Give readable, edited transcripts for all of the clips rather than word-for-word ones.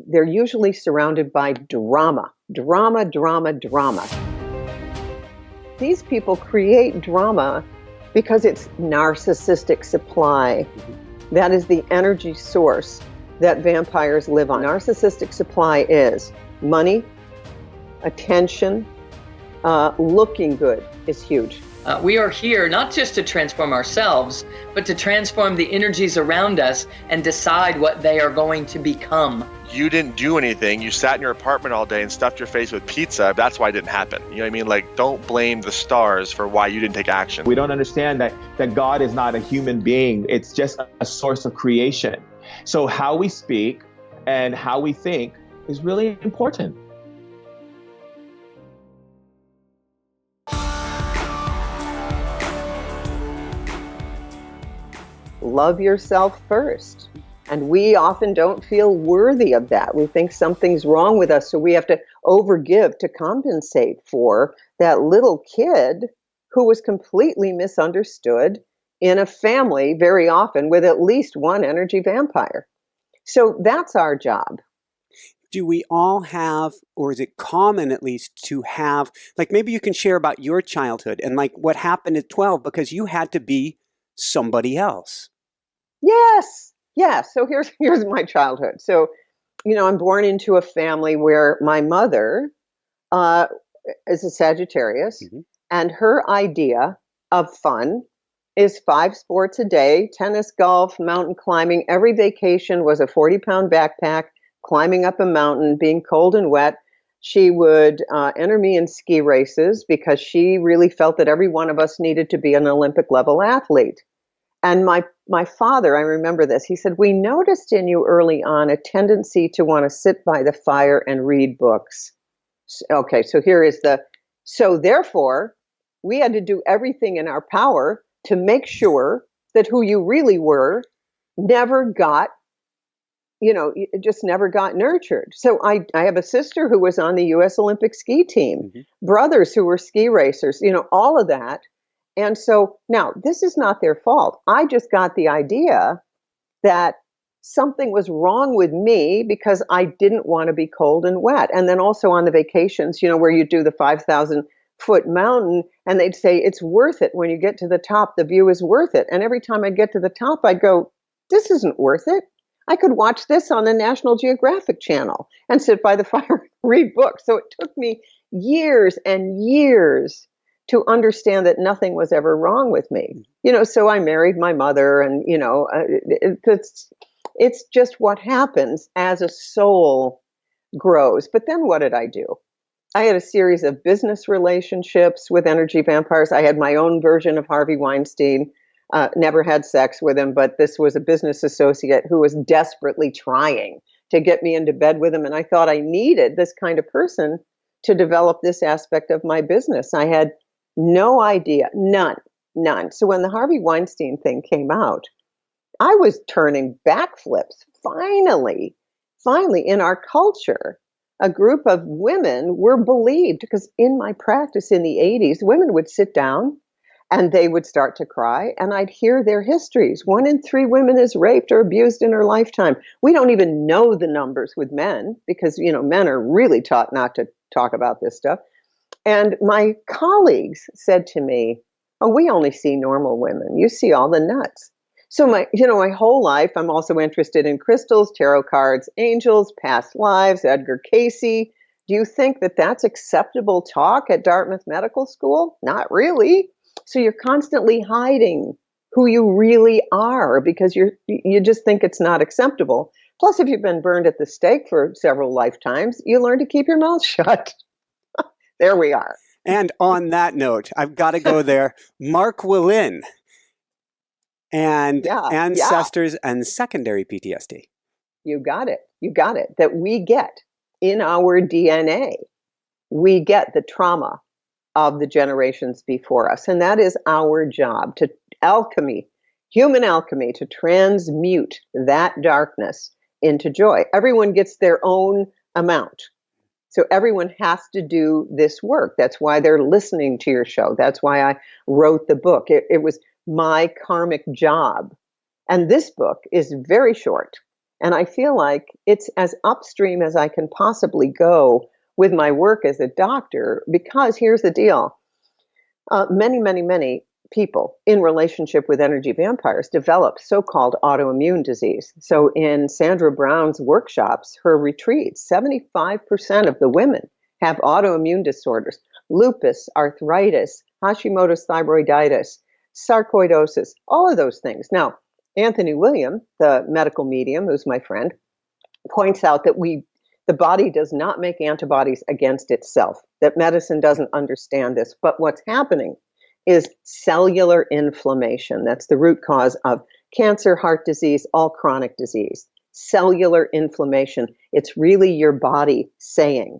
they're usually surrounded by drama, drama, drama, drama. These people create drama because it's narcissistic supply. That is the energy source that vampires live on. Narcissistic supply is money, attention, looking good is huge. We are here not just to transform ourselves, but to transform the energies around us and decide what they are going to become. You didn't do anything. You sat in your apartment all day and stuffed your face with pizza. That's why it didn't happen. You know what I mean? Like, don't blame the stars for why you didn't take action. We don't understand that God is not a human being. It's just a source of creation. So how we speak and how we think is really important. Love yourself first. And we often don't feel worthy of that. We think something's wrong with us, so we have to overgive to compensate for that little kid who was completely misunderstood in a family very often with at least one energy vampire. So that's our job. Do we all have, or is it common at least to have, like maybe you can share about your childhood and like what happened at 12 because you had to be somebody else. Yes. Yeah. So here's my childhood. So, I'm born into a family where my mother is a Sagittarius, and her idea of fun is 5 sports a day, tennis, golf, mountain climbing. Every vacation was a 40-pound backpack, climbing up a mountain, being cold and wet. She would enter me in ski races because she really felt that every one of us needed to be an Olympic level athlete. And my father, I remember this, he said, we noticed in you early on a tendency to want to sit by the fire and read books. Okay, so so therefore, we had to do everything in our power to make sure that who you really were never got, it just never got nurtured. So I have a sister who was on the U.S. Olympic ski team, brothers who were ski racers, all of that. And so now this is not their fault. I just got the idea that something was wrong with me because I didn't want to be cold and wet. And then also on the vacations, where you do the 5,000-foot mountain and they'd say, it's worth it. When you get to the top, the view is worth it. And every time I'd get to the top, I'd go, this isn't worth it. I could watch this on the National Geographic Channel and sit by the fire and read books. So it took me years and years to understand that nothing was ever wrong with me. So I married my mother and, it's just what happens as a soul grows. But then what did I do? I had a series of business relationships with energy vampires. I had my own version of Harvey Weinstein, never had sex with him, but this was a business associate who was desperately trying to get me into bed with him. And I thought I needed this kind of person to develop this aspect of my business. I had no idea, none. So when the Harvey Weinstein thing came out, I was turning backflips. Finally, in our culture, a group of women were believed, because in my practice in the 80s, women would sit down and they would start to cry, and I'd hear their histories. 1 in 3 women is raped or abused in her lifetime. We don't even know the numbers with men because, men are really taught not to talk about this stuff. And my colleagues said to me, oh, we only see normal women. You see all the nuts. So my whole life, I'm also interested in crystals, tarot cards, angels, past lives, Edgar Cayce. Do you think that that's acceptable talk at Dartmouth Medical School? Not really. So you're constantly hiding who you really are because you just think it's not acceptable. Plus, if you've been burned at the stake for several lifetimes, you learn to keep your mouth shut. There we are. And on that note, I've got to go there. Mark Willin and ancestors and secondary PTSD. You got it. That we get in our DNA. We get the trauma of the generations before us. And that is our job, to human alchemy, to transmute that darkness into joy. Everyone gets their own amount. So everyone has to do this work. That's why they're listening to your show. That's why I wrote the book. It was my karmic job. And this book is very short. And I feel like it's as upstream as I can possibly go with my work as a doctor, because here's the deal. Many people in relationship with energy vampires develop so-called autoimmune disease. So in Sandra Brown's workshops, her retreats, 75% of the women have autoimmune disorders: lupus, arthritis, Hashimoto's thyroiditis, sarcoidosis, all of those things. Now, Anthony William, the medical medium, who's my friend, points out that the body does not make antibodies against itself, that medicine doesn't understand this. But what's happening is cellular inflammation. That's the root cause of cancer, heart disease, all chronic disease. Cellular inflammation. It's really your body saying,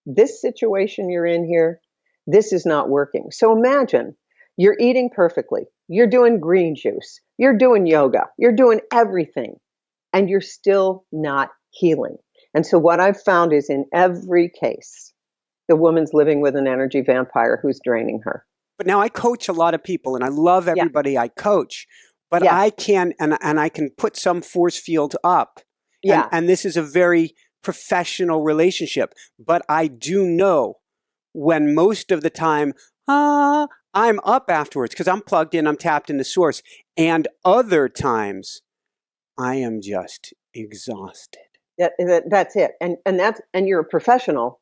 this situation you're in here, this is not working. So imagine you're eating perfectly. You're doing green juice. You're doing yoga. You're doing everything. And you're still not healing. And so what I've found is in every case, the woman's living with an energy vampire who's draining her. But now I coach a lot of people, and I love everybody I coach, but I can, and I can put some force field up. And this is a very professional relationship. But I do know when most of the time, I'm up afterwards because I'm plugged in, I'm tapped into source. And other times, I am just exhausted. That's it. And you're a professional,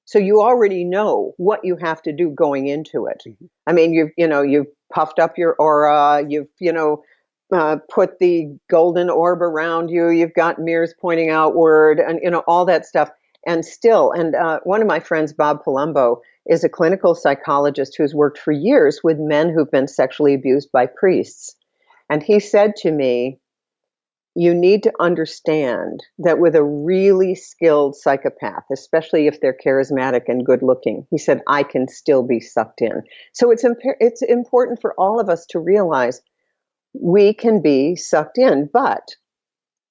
so you already know what you have to do going into it. Mm-hmm. I mean, you've puffed up your aura, you've put the golden orb around you, you've got mirrors pointing outward, and all that stuff. And one of my friends, Bob Palumbo, is a clinical psychologist who's worked for years with men who've been sexually abused by priests. And he said to me, you need to understand that with a really skilled psychopath, especially if they're charismatic and good looking, he said, I can still be sucked in. So it's important for all of us to realize we can be sucked in, but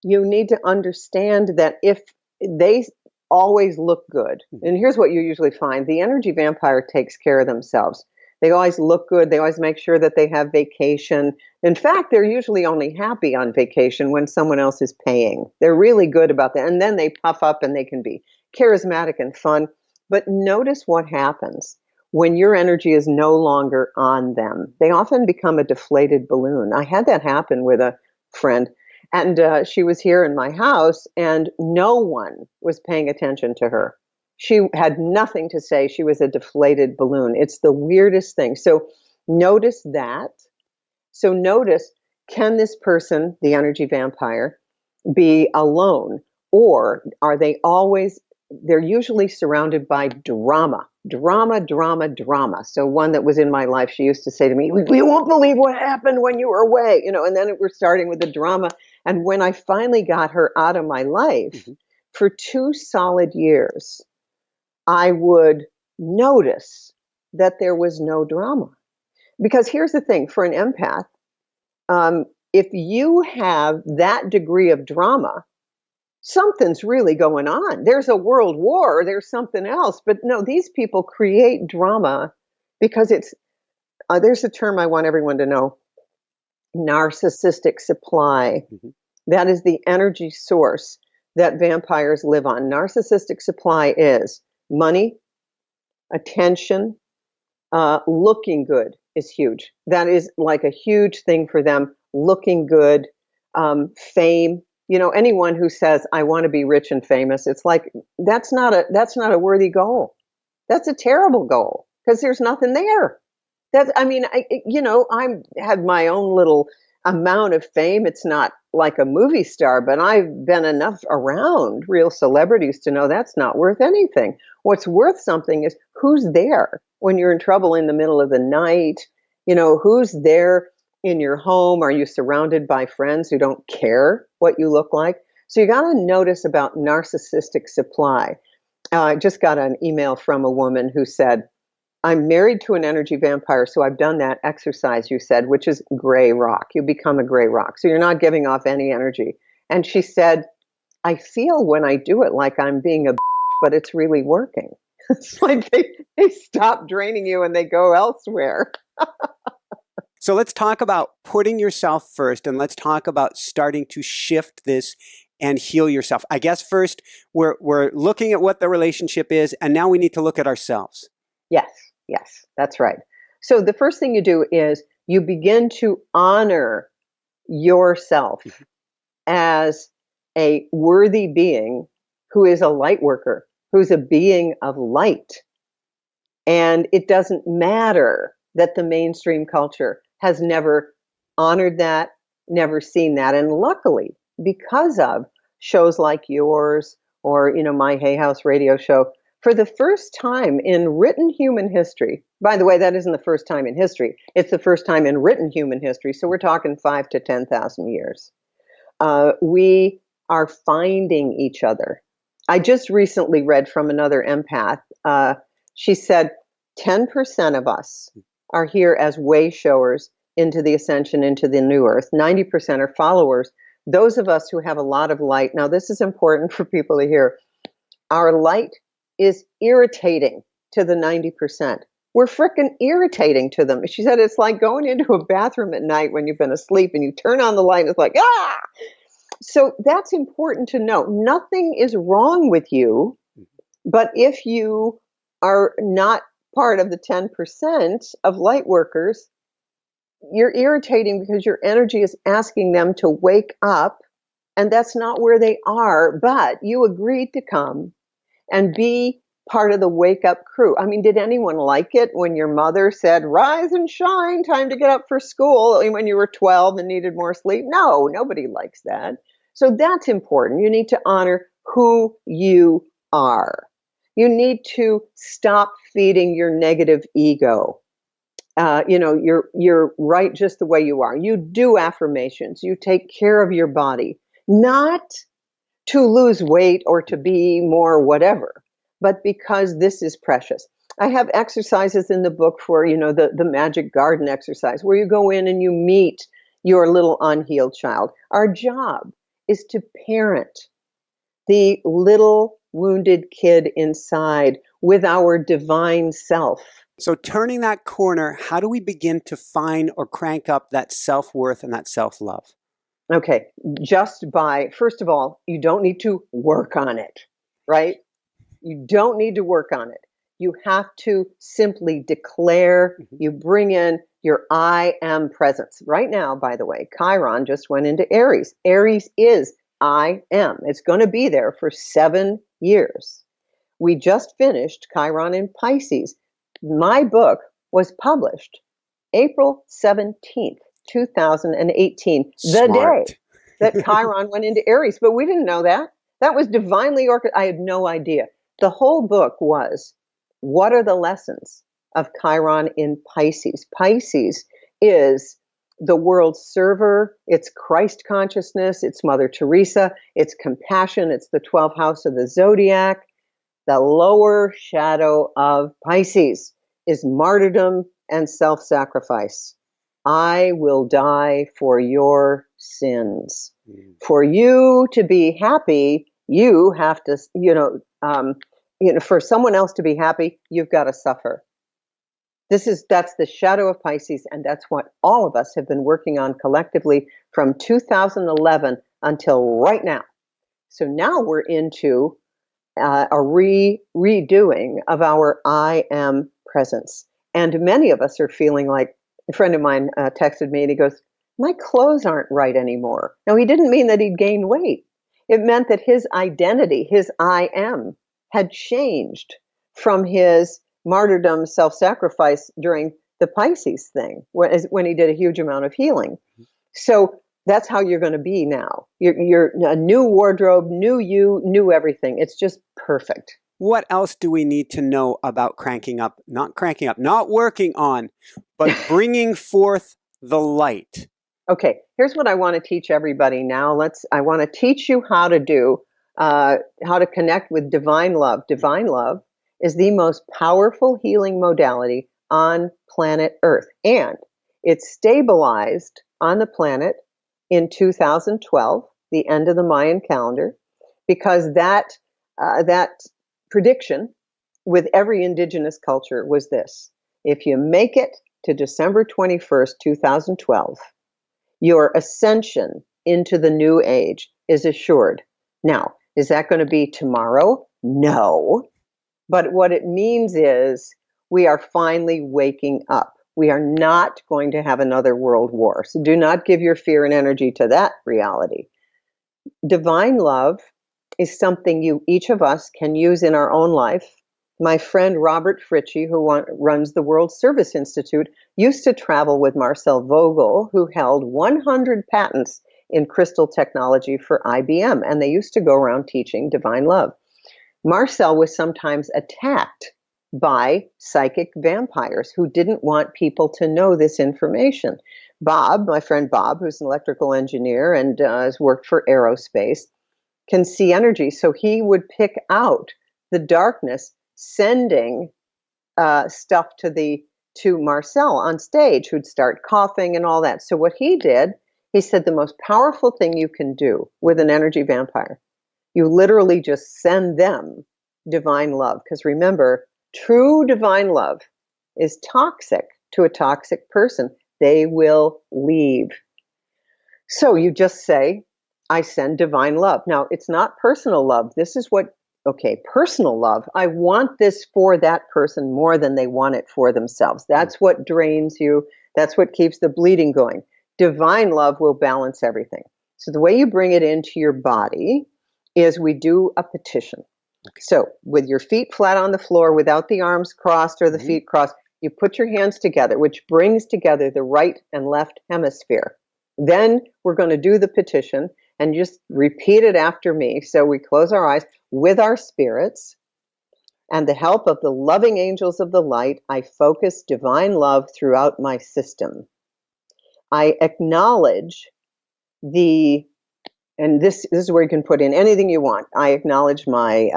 you need to understand that if they always look good, and here's what you usually find, the energy vampire takes care of themselves. They always look good. They always make sure that they have vacation. In fact, they're usually only happy on vacation when someone else is paying. They're really good about that. And then they puff up and they can be charismatic and fun. But notice what happens when your energy is no longer on them. They often become a deflated balloon. I had that happen with a friend, and she was here in my house, and no one was paying attention to her. She had nothing to say. She was a deflated balloon. It's the weirdest thing. So notice that. So notice, can this person, the energy vampire, be alone? Or are they always, they're usually surrounded by drama. So one that was in my life, she used to say to me, you won't believe what happened when you were away. And then we're starting with the drama. And when I finally got her out of my life, for 2 solid years, I would notice that there was no drama. Because here's the thing, for an empath, if you have that degree of drama, something's really going on. There's a world war, there's something else. But no, these people create drama because there's a term I want everyone to know, narcissistic supply. Mm-hmm. That is the energy source that vampires live on. Narcissistic supply is money, attention, looking good is huge. That is like a huge thing for them. Looking good, fame. Anyone who says, I want to be rich and famous, it's like, that's not a worthy goal. That's a terrible goal because there's nothing there. I had my own little amount of fame. It's not like a movie star, but I've been enough around real celebrities to know that's not worth anything. What's worth something is who's there when you're in trouble in the middle of the night. Who's there in your home? Are you surrounded by friends who don't care what you look like? So you got to notice about narcissistic supply. I just got an email from a woman who said, I'm married to an energy vampire, so I've done that exercise you said, which is gray rock. You become a gray rock. So you're not giving off any energy. And she said, I feel when I do it like I'm being a but it's really working. It's like they stop draining you and they go elsewhere. So let's talk about putting yourself first, and let's talk about starting to shift this and heal yourself? I guess first we're looking at what the relationship is, and now we need to look at ourselves. Yes, that's right. So the first thing you do is you begin to honor yourself as a worthy being who is a light worker, who's a being of light. And it doesn't matter that the mainstream culture has never honored that, never seen that. And luckily, because of shows like yours or, my Hay House radio show, for the first time in written human history, by the way, that isn't the first time in history, it's the first time in written human history. So we're talking 5,000 to 10,000 years. We are finding each other. I just recently read from another empath. She said 10% of us are here as way showers into the ascension, into the new earth. 90% are followers. Those of us who have a lot of light. Now, this is important for people to hear. Our light is irritating to the 90%. We're frickin' irritating to them. She said it's like going into a bathroom at night when you've been asleep and you turn on the light and it's like, ah! So that's important to know. Nothing is wrong with you, but if you are not part of the 10% of light workers, you're irritating because your energy is asking them to wake up, and that's not where they are, but you agreed to come and be part of the wake up crew. I mean, did anyone like it when your mother said, rise and shine, time to get up for school when you were 12 and needed more sleep? No, nobody likes that. So that's important. You need to honor who you are. You need to stop feeding your negative ego. You're right just the way you are. You do affirmations. You take care of your body, not to lose weight or to be more whatever, but because this is precious. I have exercises in the book for, the magic garden exercise where you go in and you meet your little unhealed child. Our job is to parent the little wounded kid inside with our divine self. So turning that corner, how do we begin to find or crank up that self-worth and that self-love? Okay, just by, first of all, you don't need to work on it, right? You don't need to work on it. You have to simply declare, you bring in your I am presence. Right now, by the way, Chiron just went into Aries. Aries is I am. It's going to be there for 7 years. We just finished Chiron in Pisces. My book was published April 17th, 2018, Smart. The day that Chiron went into Aries. But we didn't know that. That was divinely orchestrated. I had no idea. The whole book was, what are the lessons of Chiron in Pisces? Pisces is the world's server. It's Christ consciousness. It's Mother Teresa. It's compassion. It's the 12th house of the zodiac. The lower shadow of Pisces is martyrdom and self-sacrifice. I will die for your sins. For you to be happy, you have to, for someone else to be happy, you've got to suffer. That's the shadow of Pisces, and that's what all of us have been working on collectively from 2011 until right now. So now we're into a redoing of our I am presence. And many of us are feeling like, a friend of mine texted me and he goes, my clothes aren't right anymore. Now, he didn't mean that he'd gained weight. It meant that his identity, his I am, had changed from his martyrdom, self-sacrifice during the Pisces thing, when he did a huge amount of healing. So that's how you're going to be now. You're a new wardrobe, new you, new everything. It's just perfect. What else do we need to know about not working on, but bringing forth the light? Okay, here's what I want to teach everybody now. I want to teach you how to connect with divine love. Divine love is the most powerful healing modality on planet Earth. And it's stabilized on the planet in 2012, the end of the Mayan calendar, because that prediction with every indigenous culture was this: if you make it to December 21st, 2012, your ascension into the new age is assured. Now, is that going to be tomorrow? No. But what it means is we are finally waking up. We are not going to have another world war. So do not give your fear and energy to that reality. Divine love is something each of us can use in our own life. My friend Robert Fritchie, who runs the World Service Institute, used to travel with Marcel Vogel, who held 100 patents in crystal technology for IBM, and they used to go around teaching divine love. Marcel was sometimes attacked by psychic vampires who didn't want people to know this information. Bob, my friend Bob, who's an electrical engineer and has worked for aerospace, can see energy. So he would pick out the darkness, sending stuff to Marcel on stage, who'd start coughing and all that. So what he did, he said the most powerful thing you can do with an energy vampire, you literally just send them divine love. Because remember, true divine love is toxic to a toxic person. They will leave. So you just say, I send divine love. Now, it's not personal love. This is personal love. I want this for that person more than they want it for themselves. That's what drains you. That's what keeps the bleeding going. Divine love will balance everything. So the way you bring it into your body is we do a petition. Okay. So with your feet flat on the floor, without the arms crossed or the feet crossed, you put your hands together, which brings together the right and left hemisphere. Then we're going to do the petition and just repeat it after me. So we close our eyes. With our spirits and the help of the loving angels of the light, I focus divine love throughout my system. I acknowledge and this is where you can put in anything you want. I acknowledge my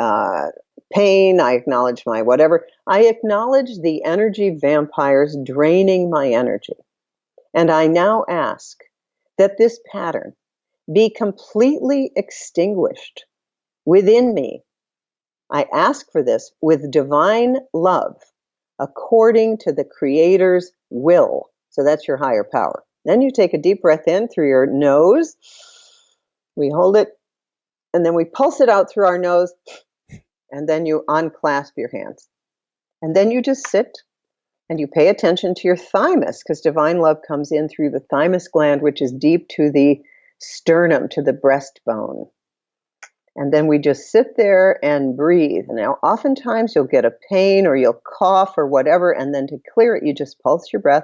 pain. I acknowledge my whatever. I acknowledge the energy vampires draining my energy. And I now ask that this pattern be completely extinguished within me. I ask for this with divine love, according to the Creator's will. So that's your higher power. Then you take a deep breath in through your nose. We hold it, and then we pulse it out through our nose, and then you unclasp your hands. And then you just sit, and you pay attention to your thymus, because divine love comes in through the thymus gland, which is deep to the sternum, to the breastbone. And then we just sit there and breathe. Now, oftentimes you'll get a pain or you'll cough or whatever, and then to clear it, you just pulse your breath.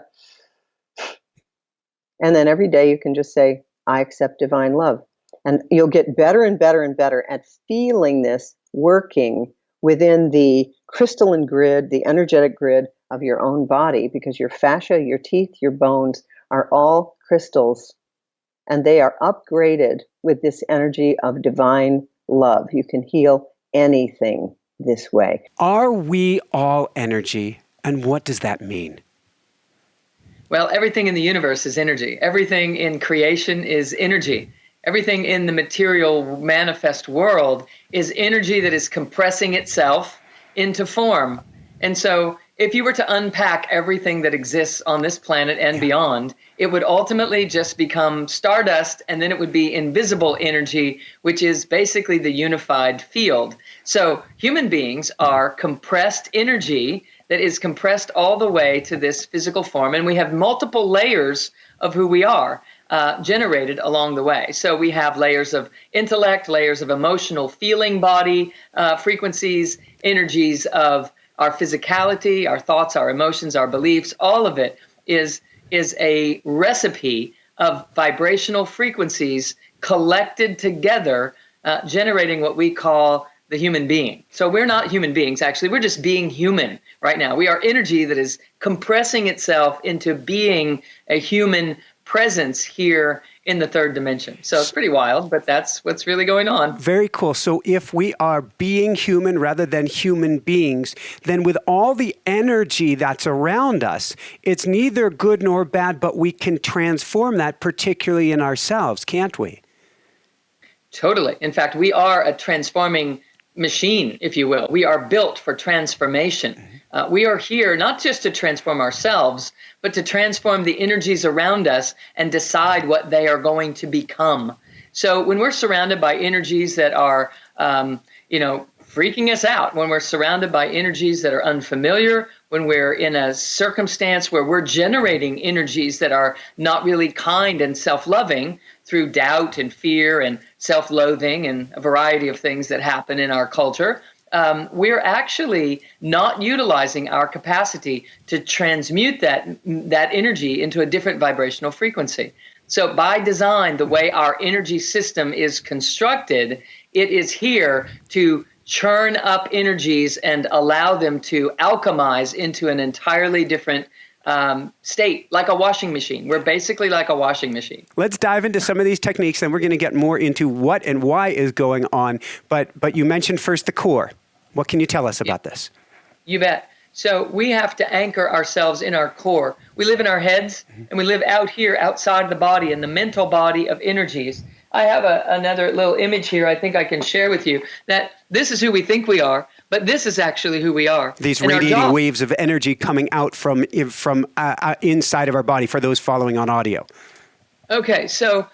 And then every day you can just say, I accept divine love. And you'll get better and better and better at feeling this working within the crystalline grid, the energetic grid of your own body, because your fascia, your teeth, your bones are all crystals, and they are upgraded with this energy of divine love. You can heal anything this way. Are we all energy? And what does that mean? Well, everything in the universe is energy. Everything in creation is energy. Everything in the material manifest world is energy that is compressing itself into form. And so if you were to unpack everything that exists on this planet and beyond, it would ultimately just become stardust, and then it would be invisible energy, which is basically the unified field. So human beings are compressed energy that is compressed all the way to this physical form, and we have multiple layers of who we are generated along the way. So we have layers of intellect, layers of emotional feeling body, frequencies, energies of our physicality, our thoughts, our emotions, our beliefs. All of it is a recipe of vibrational frequencies collected together, generating what we call the human being. So we're not human beings, actually. We're just being human right now. We are energy that is compressing itself into being a human presence here in the third dimension. So it's pretty wild, but that's what's really going on. Very cool. So if we are being human rather than human beings, then with all the energy that's around us, it's neither good nor bad, but we can transform that, particularly in ourselves, can't we? Totally. In fact, we are a transforming machine, if you will. We are built for transformation. We are here not just to transform ourselves, but to transform the energies around us and decide what they are going to become. So when we're surrounded by energies that are, freaking us out, when we're surrounded by energies that are unfamiliar, when we're in a circumstance where we're generating energies that are not really kind and self-loving through doubt and fear and self-loathing and a variety of things that happen in our culture, we're actually not utilizing our capacity to transmute that energy into a different vibrational frequency. So by design, the way our energy system is constructed, it is here to churn up energies and allow them to alchemize into an entirely different state, like a washing machine. We're basically like a washing machine. Let's dive into some of these techniques, and we're going to get more into what and why is going on. But you mentioned first the core. What can you tell us about this? You bet. So we have to anchor ourselves in our core. We live in our heads, and we live out here outside the body, in the mental body of energies. I have another little image here I think I can share with you, that this is who we think we are, but this is actually who we are. These radiating waves of energy coming out from inside of our body, for those following on audio. Okay, so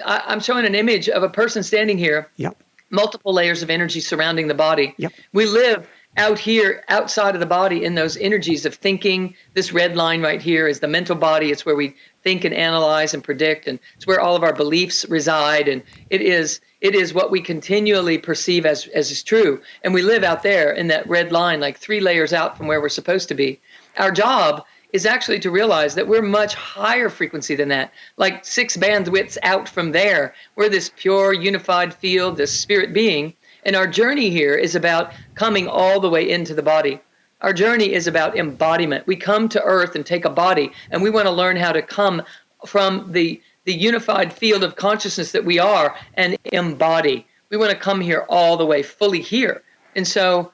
I'm showing an image of a person standing here. Yep. Multiple layers of energy surrounding the body. Yep. We live out here, outside of the body, in those energies of thinking. This red line right here is the mental body. It's where we think and analyze and predict, and it's where all of our beliefs reside, and it is what we continually perceive as is true. And we live out there in that red line, like 3 layers out from where we're supposed to be. Our job is actually to realize that we're much higher frequency than that, like 6 bandwidths out from there. We're this pure, unified field, this spirit being. And our journey here is about coming all the way into the body. Our journey is about embodiment. We come to Earth and take a body, and we want to learn how to come from the unified field of consciousness that we are and embody. We want to come here all the way, fully here. And so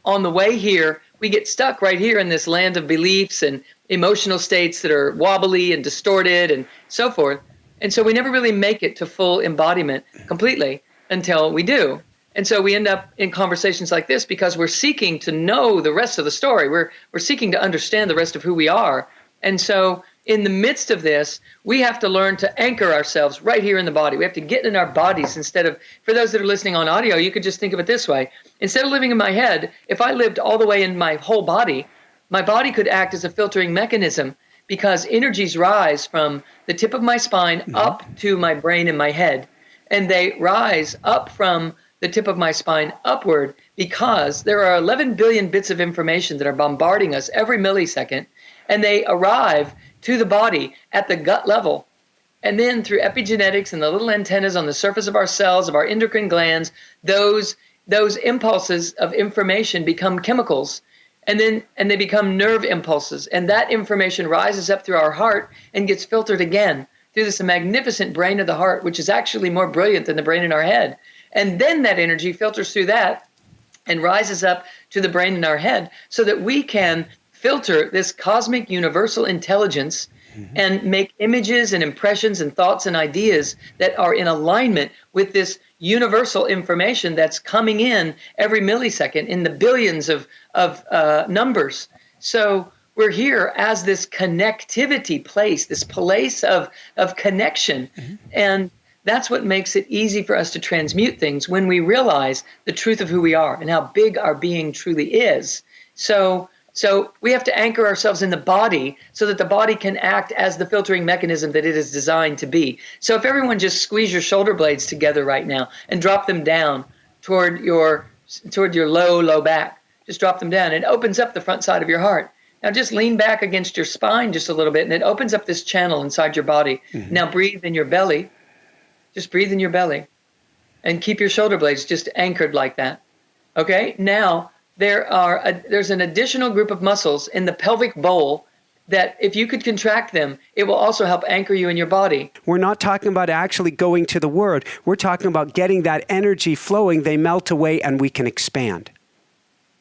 on the way here, we get stuck right here in this land of beliefs and emotional states that are wobbly and distorted and so forth. And so we never really make it to full embodiment completely until we do. And so we end up in conversations like this because we're seeking to know the rest of the story. We're seeking to understand the rest of who we are. And so in the midst of this, we have to learn to anchor ourselves right here in the body. We have to get in our bodies instead of, for those that are listening on audio, you could just think of it this way. Instead of living in my head, if I lived all the way in my whole body, my body could act as a filtering mechanism because energies rise from the tip of my spine up to my brain and my head. And they rise up from the tip of my spine upward because there are 11 billion bits of information that are bombarding us every millisecond, and they arrive to the body at the gut level. And then through epigenetics and the little antennas on the surface of our cells, of our endocrine glands, those impulses of information become chemicals, and they become nerve impulses. And that information rises up through our heart and gets filtered again through this magnificent brain of the heart, which is actually more brilliant than the brain in our head. And then that energy filters through that and rises up to the brain in our head so that we can filter this cosmic universal intelligence and make images and impressions and thoughts and ideas that are in alignment with this universal information that's coming in every millisecond in the billions of numbers. So we're here as this connectivity place, this place of connection. And that's what makes it easy for us to transmute things when we realize the truth of who we are and how big our being truly is. So we have to anchor ourselves in the body so that the body can act as the filtering mechanism that it is designed to be. So if everyone just squeeze your shoulder blades together right now and drop them down toward your low back, just drop them down. It opens up the front side of your heart. Now just lean back against your spine just a little bit, and it opens up this channel inside your body. Now breathe in your belly. Just breathe in your belly and keep your shoulder blades just anchored like that. Okay? Now, there's an additional group of muscles in the pelvic bowl that if you could contract them, it will also help anchor you in your body. We're not talking about actually going to the word. We're talking about getting that energy flowing. They melt away and we can expand.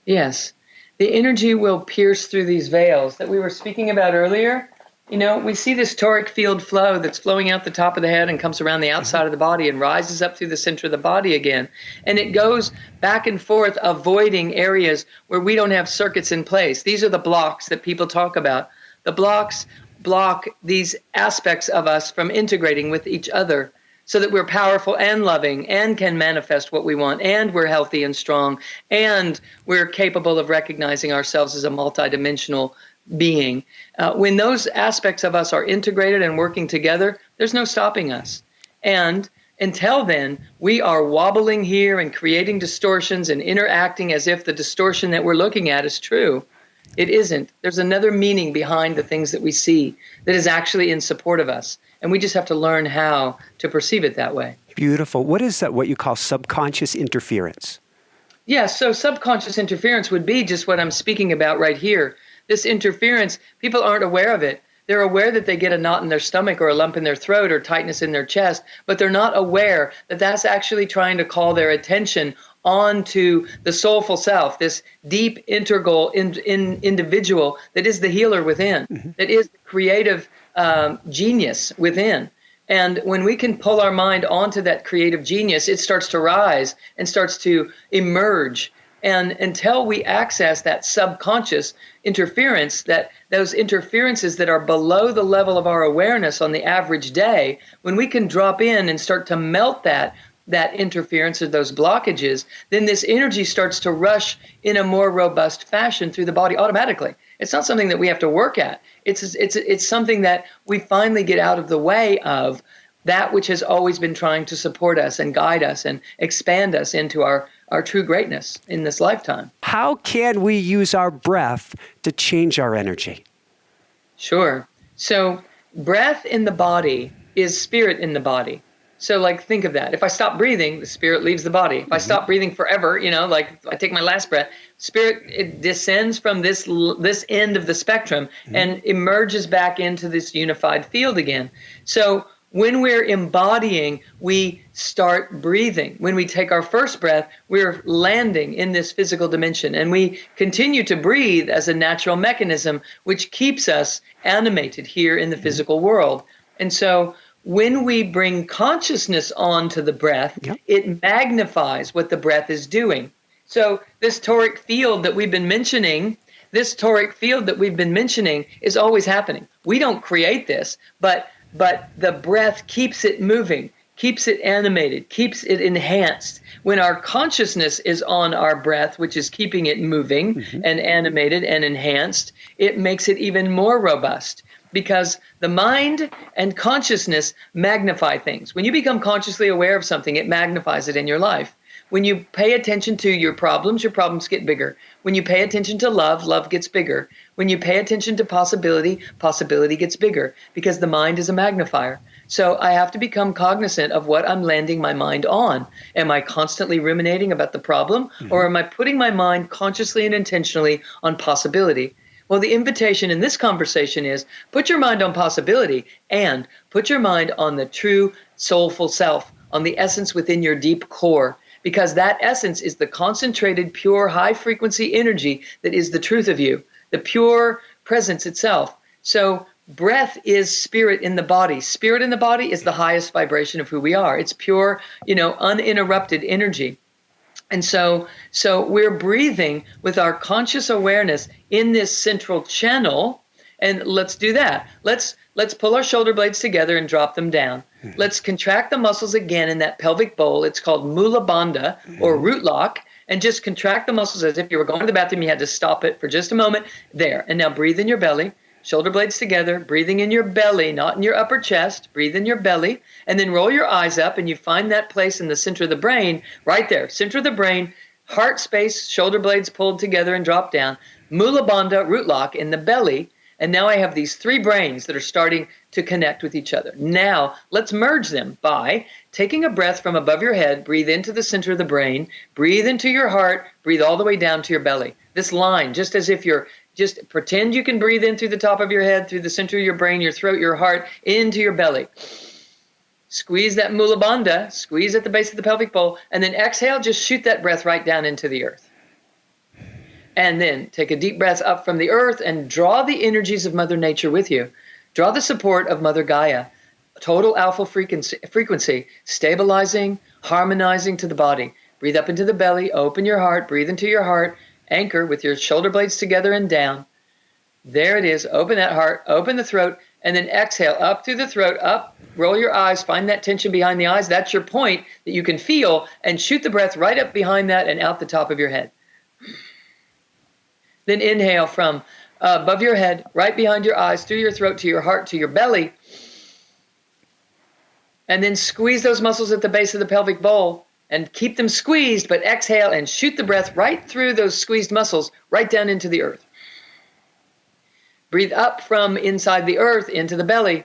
Yes. The energy will pierce through these veils that we were speaking about earlier. You know, we see this toric field flow that's flowing out the top of the head and comes around the outside of the body and rises up through the center of the body again. And it goes back and forth, avoiding areas where we don't have circuits in place. These are the blocks that people talk about. The blocks block these aspects of us from integrating with each other. so that we're powerful and loving and can manifest what we want, and we're healthy and strong, and we're capable of recognizing ourselves as a multidimensional being. When those aspects of us are integrated and working together, there's no stopping us. And until then, we are wobbling here and creating distortions and interacting as if the distortion that we're looking at is true. It isn't. There's another meaning behind the things that we see that is actually in support of us. And we just have to learn how to perceive it that way. Beautiful. What is that, what you call subconscious interference? Yeah, so subconscious interference would be just what I'm speaking about right here. This interference, people aren't aware of it. They're aware that they get a knot in their stomach or a lump in their throat or tightness in their chest, but they're not aware that that's actually trying to call their attention onto the soulful self, this deep integral individual that is the healer within, that is the creative genius within. And when we can pull our mind onto that creative genius, it starts to rise and starts to emerge. And until we access that subconscious interference, that those interferences that are below the level of our awareness on the average day, when we can drop in and start to melt that interference or those blockages, then this energy starts to rush in a more robust fashion through the body automatically. It's not something that we have to work at. It's something that we finally get out of the way of that which has always been trying to support us and guide us and expand us into our true greatness in this lifetime. How can we use our breath to change our energy? Sure. So breath in the body is spirit in the body. So like, think of that. If I stop breathing, the spirit leaves the body. If I stop breathing forever, like I take my last breath, spirit, it descends from this end of the spectrum and emerges back into this unified field again. So when we're embodying, we start breathing. When we take our first breath, we're landing in this physical dimension, and we continue to breathe as a natural mechanism, which keeps us animated here in the physical world. And so when we bring consciousness onto the breath, it magnifies what the breath is doing. So this toric field that we've been mentioning, is always happening. We don't create this, but the breath keeps it moving, keeps it animated, keeps it enhanced. When our consciousness is on our breath, which is keeping it moving and animated and enhanced, it makes it even more robust, because the mind and consciousness magnify things. When you become consciously aware of something, it magnifies it in your life. When you pay attention to your problems get bigger. When you pay attention to love gets bigger. When you pay attention to possibility gets bigger, because the mind is a magnifier. So I have to become cognizant of what I'm landing my mind on. Am I constantly ruminating about the problem, or am I putting my mind consciously and intentionally on possibility? Well, the invitation in this conversation is put your mind on possibility and put your mind on the true soulful self, on the essence within your deep core. Because that essence is the concentrated, pure, high-frequency energy that is the truth of you, the pure presence itself. So breath is spirit in the body. Spirit in the body is the highest vibration of who we are. It's pure, uninterrupted energy. And so we're breathing with our conscious awareness in this central channel. And let's do that. Let's pull our shoulder blades together and drop them down. Let's contract the muscles again in that pelvic bowl. It's called Mula Bandha or root lock. And just contract the muscles as if you were going to the bathroom. You had to stop it for just a moment. There. And now breathe in your belly. Shoulder blades together. Breathing in your belly, not in your upper chest. Breathe in your belly. And then roll your eyes up and you find that place in the center of the brain. Right there. Center of the brain. Heart space. Shoulder blades pulled together and drop down. Mula Bandha root lock in the belly. And now I have these three brains that are starting to connect with each other. Now, let's merge them by taking a breath from above your head, breathe into the center of the brain, breathe into your heart, breathe all the way down to your belly. This line, just as if just pretend you can breathe in through the top of your head, through the center of your brain, your throat, your heart, into your belly. Squeeze that Mula Bandha, squeeze at the base of the pelvic bowl, and then exhale, just shoot that breath right down into the earth. And then take a deep breath up from the earth and draw the energies of Mother Nature with you. Draw the support of Mother Gaia, total alpha frequency, stabilizing, harmonizing to the body. Breathe up into the belly, open your heart, breathe into your heart, anchor with your shoulder blades together and down. There it is. Open that heart, open the throat, and then exhale up through the throat, up, roll your eyes, find that tension behind the eyes. That's your point that you can feel, and shoot the breath right up behind that and out the top of your head. Then inhale from above your head, right behind your eyes, through your throat, to your heart, to your belly. And then squeeze those muscles at the base of the pelvic bowl and keep them squeezed, but exhale and shoot the breath right through those squeezed muscles, right down into the earth. Breathe up from inside the earth into the belly.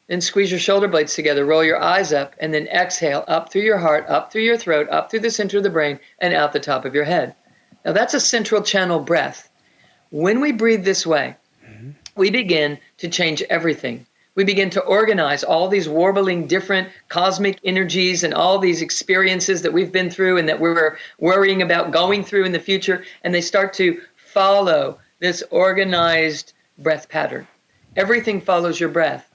Then squeeze your shoulder blades together, roll your eyes up, and then exhale up through your heart, up through your throat, up through the center of the brain, and out the top of your head. Now that's a central channel breath. When we breathe this way, we begin to change everything. We begin to organize all these warbling different cosmic energies and all these experiences that we've been through and that we're worrying about going through in the future, and they start to follow this organized breath pattern. Everything follows your breath.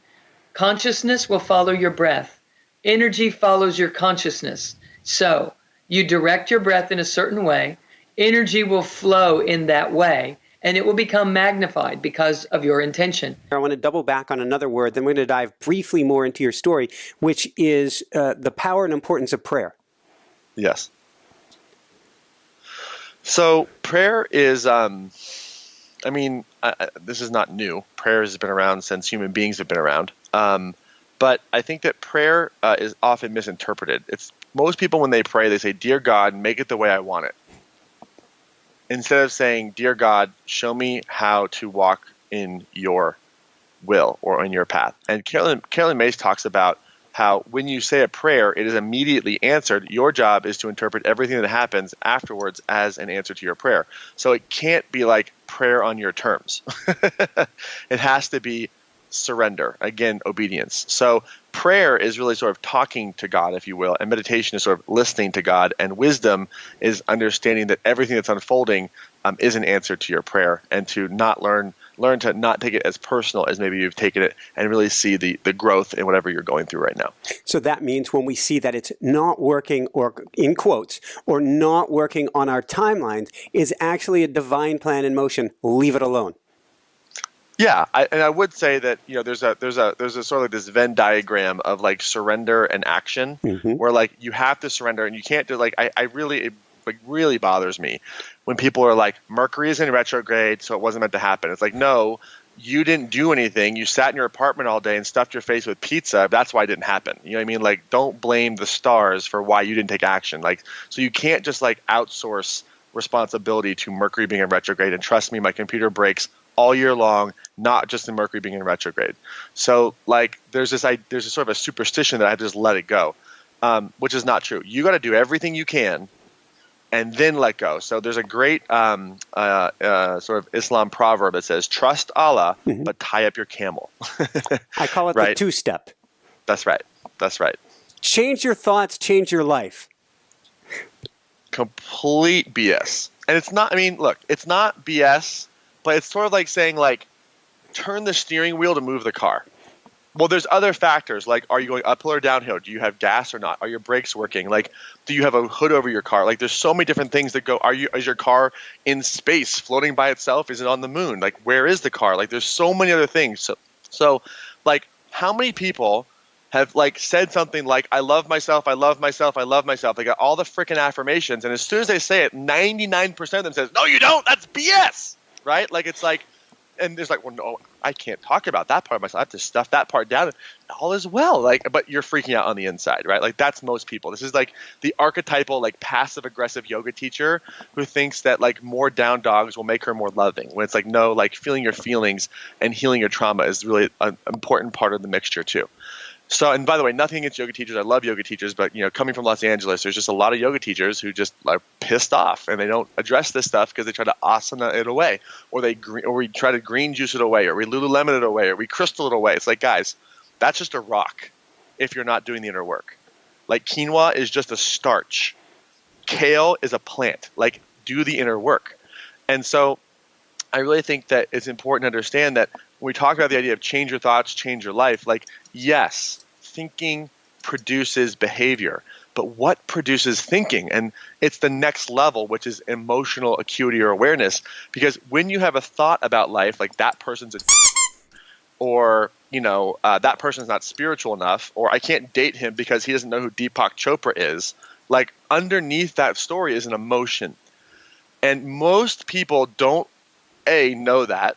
Consciousness will follow your breath. Energy follows your consciousness. So you direct your breath in a certain way, energy will flow in that way, and it will become magnified because of your intention. I want to double back on another word, then we're going to dive briefly more into your story, which is the power and importance of prayer. Yes. So prayer is, this is not new. Prayer has been around since human beings have been around. But I think that prayer is often misinterpreted. Most people, when they pray, they say, "Dear God, make it the way I want it," instead of saying, "Dear God, show me how to walk in your will or in your path." And Carolyn Mace talks about how when you say a prayer, it is immediately answered. Your job is to interpret everything that happens afterwards as an answer to your prayer. So it can't be like prayer on your terms. It has to be surrender, again, obedience. So prayer is really sort of talking to God, if you will, and meditation is sort of listening to God, and wisdom is understanding that everything that's unfolding is an answer to your prayer, and to not learn to not take it as personal as maybe you've taken it, and really see the growth in whatever you're going through right now. So that means when we see that it's not working, or in quotes, or not working on our timelines, is actually a divine plan in motion. Leave it alone. Yeah, I would say that there's a sort of like this Venn diagram of like surrender and action, where like you have to surrender and you can't do it really bothers me when people are like, Mercury is in retrograde, so it wasn't meant to happen. It's like, no, you didn't do anything. You sat in your apartment all day and stuffed your face with pizza. That's why it didn't happen. You know what I mean? Like, don't blame the stars for why you didn't take action. Like, so you can't just like outsource responsibility to Mercury being in retrograde. And trust me, my computer breaks all year long, not just in Mercury being in retrograde. So like there's a sort of a superstition that I have to just let it go, which is not true. You got to do everything you can and then let go. So there's a great sort of Islam proverb that says, trust Allah, but tie up your camel. I call it right? The two-step. That's right. That's right. Change your thoughts, change your life. Complete BS. And it's not, look, it's not BS, but it's sort of like saying, like, turn the steering wheel to move the car. Well, there's other factors, like, are you going uphill or downhill? Do you have gas or not? Are your brakes working? Like, do you have a hood over your car? Like, there's so many different things that go, is your car in space, floating by itself? Is it on the moon? Like, where is the car? Like, there's so many other things. So like, how many people have, like, said something like, I love myself, I love myself, I love myself. They got all the freaking affirmations, and as soon as they say it, 99% of them says, no, you don't, that's BS, right? Like, it's like, and there's like, well, no, I can't talk about that part of myself. I have to stuff that part down. All is well. Like, but you're freaking out on the inside, right? Like, that's most people. This is like the archetypal, like, passive aggressive yoga teacher who thinks that like more down dogs will make her more loving. When it's like, no, like feeling your feelings and healing your trauma is really an important part of the mixture too. So, and by the way, nothing against yoga teachers. I love yoga teachers, but coming from Los Angeles, there's just a lot of yoga teachers who just are pissed off and they don't address this stuff because they try to asana it away, or we try to green juice it away, or we Lululemon it away, or we crystal it away. It's like, guys, that's just a rock if you're not doing the inner work. Like, quinoa is just a starch. Kale is a plant. Like, do the inner work. And so I really think that it's important to understand that when we talk about the idea of change your thoughts, change your life, like, yes, thinking produces behavior, but what produces thinking? And it's the next level, which is emotional acuity or awareness, because when you have a thought about life, like that person's or, that person's not spiritual enough, or I can't date him because he doesn't know who Deepak Chopra is. Like, underneath that story is an emotion. And most people don't, A, know that,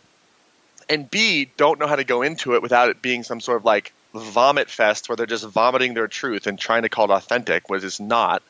and B, don't know how to go into it without it being some sort of like vomit fest where they're just vomiting their truth and trying to call it authentic, which is not.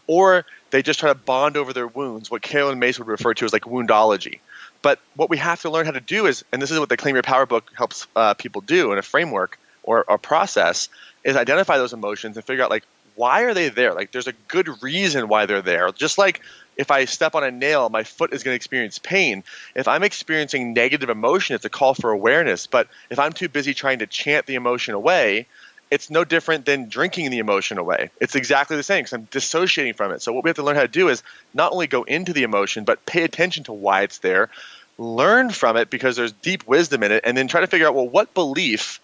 Or they just try to bond over their wounds, what Carolyn Mace would refer to as like woundology. But what we have to learn how to do is, and this is what the Claim Your Power book helps people do in a framework or a process, is identify those emotions and figure out, like, why are they there? Like, there's a good reason why they're there. Just like if I step on a nail, my foot is going to experience pain. If I'm experiencing negative emotion, it's a call for awareness. But if I'm too busy trying to chant the emotion away, it's no different than drinking the emotion away. It's exactly the same because I'm dissociating from it. So what we have to learn how to do is not only go into the emotion, but pay attention to why it's there, learn from it because there's deep wisdom in it, and then try to figure out, well, what belief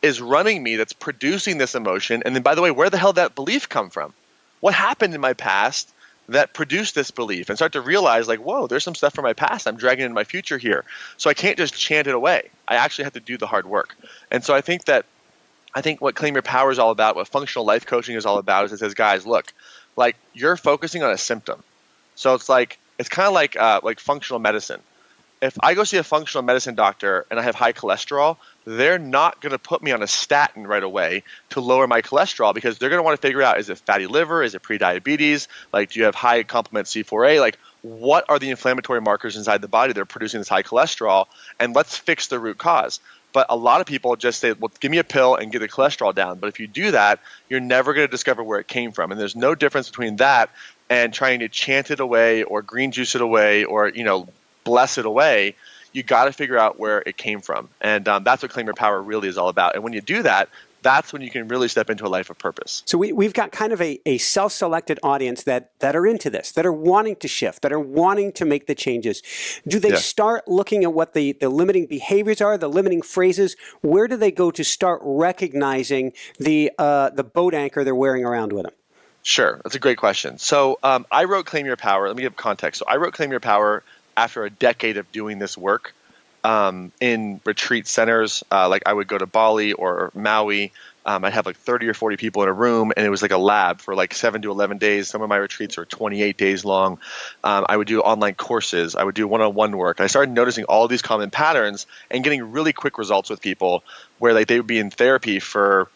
is running me that's producing this emotion? And then, by the way, where the hell did that belief come from? What happened in my past that produced this belief? And start to realize, like, whoa, there's some stuff from my past I'm dragging into my future here. So I can't just chant it away. I actually have to do the hard work. And so I think what Claim Your Power is all about, what functional life coaching is all about, is it says, guys, look, like, you're focusing on a symptom. So it's kind of like functional medicine. If I go see a functional medicine doctor and I have high cholesterol, they're not going to put me on a statin right away to lower my cholesterol because they're going to want to figure out, is it fatty liver? Is it prediabetes? Like, do you have high complement C4A? Like, what are the inflammatory markers inside the body that are producing this high cholesterol? And let's fix the root cause. But a lot of people just say, well, give me a pill and get the cholesterol down. But if you do that, you're never going to discover where it came from. And there's no difference between that and trying to chant it away or green juice it away or, bless it away. You got to figure out where it came from. And that's what Claim Your Power really is all about. And when you do that, that's when you can really step into a life of purpose. So we've got kind of a self-selected audience that are into this, that are wanting to shift, that are wanting to make the changes. Do they start looking at what the limiting behaviors are, the limiting phrases? Where do they go to start recognizing the boat anchor they're wearing around with them? Sure. That's a great question. So I wrote Claim Your Power. Let me give context. So I wrote Claim Your Power after a decade of doing this work in retreat centers. Like, I would go to Bali or Maui. I'd have like 30 or 40 people in a room, and it was like a lab for like 7 to 11 days. Some of my retreats are 28 days long. I would do online courses. I would do one-on-one work. I started noticing all of these common patterns and getting really quick results with people where, like, they would be in therapy for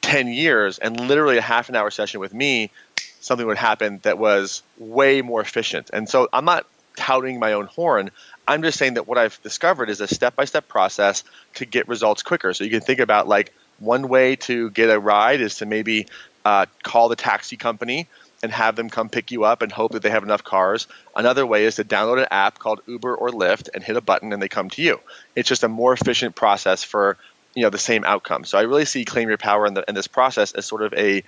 10 years, and literally a half an hour session with me, something would happen that was way more efficient. And so I'm not touting my own horn. I'm just saying that what I've discovered is a step-by-step process to get results quicker. So you can think about, like, one way to get a ride is to maybe call the taxi company and have them come pick you up and hope that they have enough cars. Another way is to download an app called Uber or Lyft and hit a button and they come to you. It's just a more efficient process for the same outcome. So I really see Claim Your Power in this process as sort of a